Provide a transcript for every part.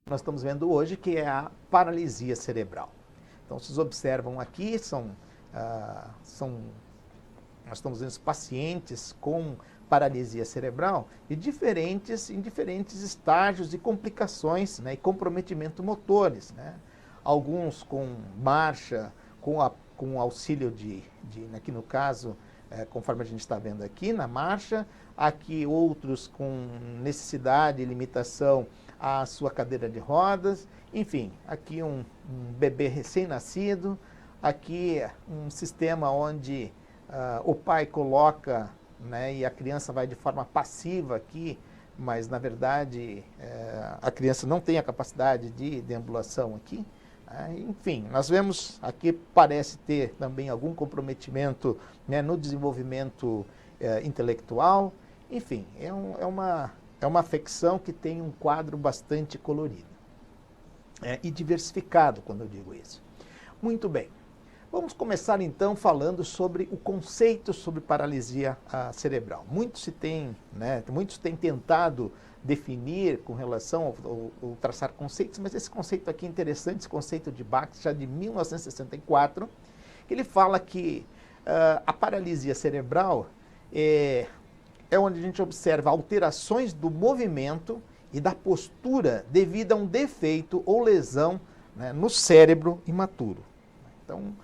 nós estamos vendo hoje, que é a paralisia cerebral. Então, vocês observam aqui, nós estamos vendo pacientes com paralisia cerebral em diferentes estágios e complicações, né, e comprometimento motores, né? Alguns com marcha, com auxílio aqui no caso, conforme a gente está vendo aqui, na marcha, aqui outros com necessidade e limitação à sua cadeira de rodas, enfim, aqui um bebê recém-nascido, aqui um sistema onde o pai coloca, né, e a criança vai de forma passiva aqui, mas na verdade a criança não tem a capacidade de deambulação aqui. Enfim, nós vemos aqui, parece ter também algum comprometimento, né, no desenvolvimento intelectual. Enfim, é uma afecção que tem um quadro bastante colorido e diversificado, quando eu digo isso. Muito bem. Vamos começar então falando sobre o conceito sobre paralisia cerebral. Muitos têm tentado definir com relação ao traçar conceitos, mas esse conceito aqui é interessante, esse conceito de Bax, já de 1964, que ele fala que a paralisia cerebral é onde a gente observa alterações do movimento e da postura devido a um defeito ou lesão, né, no cérebro imaturo. Então,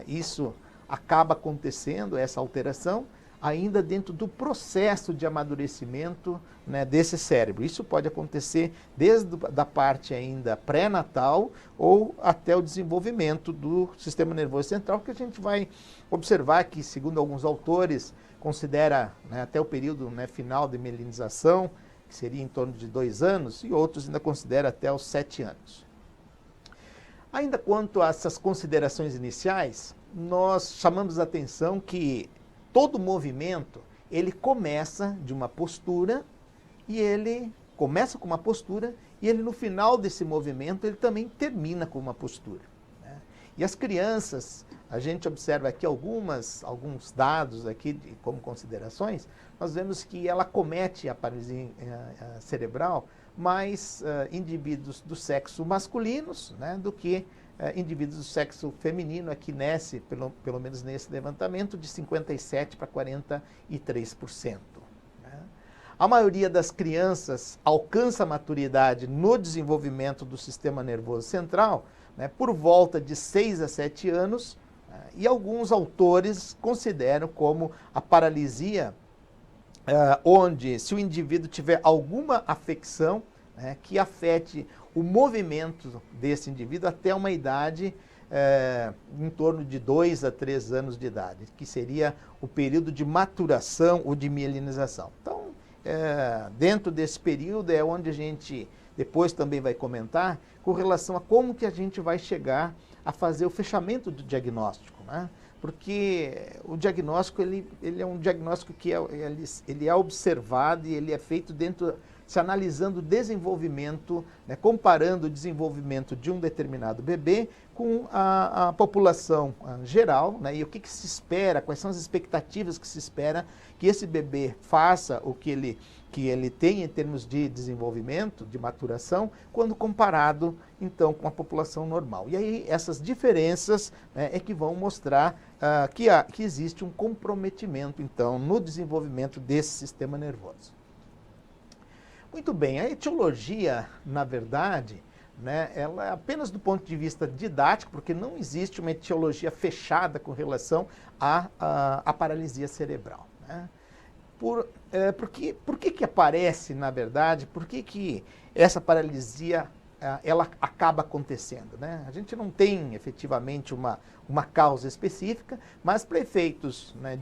isso acaba acontecendo, essa alteração, ainda dentro do processo de amadurecimento, né, desse cérebro. Isso pode acontecer desde da parte ainda pré-natal ou até o desenvolvimento do sistema nervoso central, que a gente vai observar que, segundo alguns autores, considera, né, até o período, né, final de mielinização, que seria em torno de 2 anos, e outros ainda consideram até os 7 anos. Ainda quanto a essas considerações iniciais, nós chamamos a atenção que todo movimento, ele começa de uma postura, e ele começa com uma postura, e ele no final desse movimento, ele também termina com uma postura, né? E as crianças, a gente observa aqui alguns dados aqui como considerações, nós vemos que ela comete a paralisia cerebral mais indivíduos do sexo masculinos, né, do que indivíduos do sexo feminino. Aqui nesse, pelo menos nesse levantamento, de 57% para 43%. Né? A maioria das crianças alcança a maturidade no desenvolvimento do sistema nervoso central, né, por volta de 6 a 7 anos, e alguns autores consideram como a paralisia onde, se o indivíduo tiver alguma afecção, né, que afete o movimento desse indivíduo até uma idade em torno de 2 a 3 anos de idade, que seria o período de maturação ou de mielinização. Então, dentro desse período é onde a gente depois também vai comentar com relação a como que a gente vai chegar a fazer o fechamento do diagnóstico, né? Porque o diagnóstico ele é um diagnóstico que ele é observado e ele é feito se analisando o desenvolvimento, né, comparando o desenvolvimento de um determinado bebê com a população geral, né, e o que se espera, quais são as expectativas que se espera que esse bebê faça o que ele tem em termos de desenvolvimento, de maturação, quando comparado, então, com a população normal. E aí, essas diferenças, né, é que vão mostrar que existe um comprometimento, então, no desenvolvimento desse sistema nervoso. Muito bem, a etiologia, na verdade, né, ela é apenas do ponto de vista didático, porque não existe uma etiologia fechada com relação à paralisia cerebral. Né? Por que aparece, na verdade, por que essa paralisia ela acaba acontecendo? Né? A gente não tem efetivamente uma causa específica, mas para efeitos, né,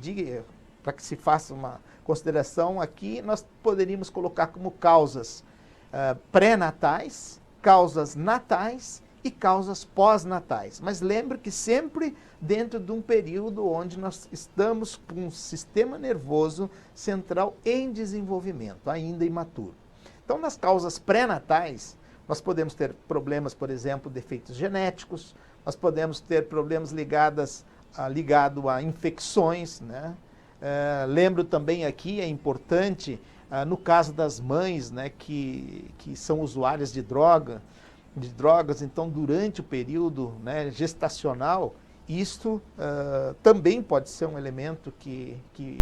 para que se faça uma consideração aqui, nós poderíamos colocar como causas pré-natais, causas natais e causas pós-natais. Mas lembre que sempre dentro de um período onde nós estamos com um sistema nervoso central em desenvolvimento, ainda imaturo. Então, nas causas pré-natais, nós podemos ter problemas, por exemplo, defeitos genéticos, nós podemos ter problemas ligados a infecções, né? Lembro também aqui, é importante No caso das mães, né, que são usuárias de drogas, então durante o período, né, gestacional, isto também pode ser um elemento que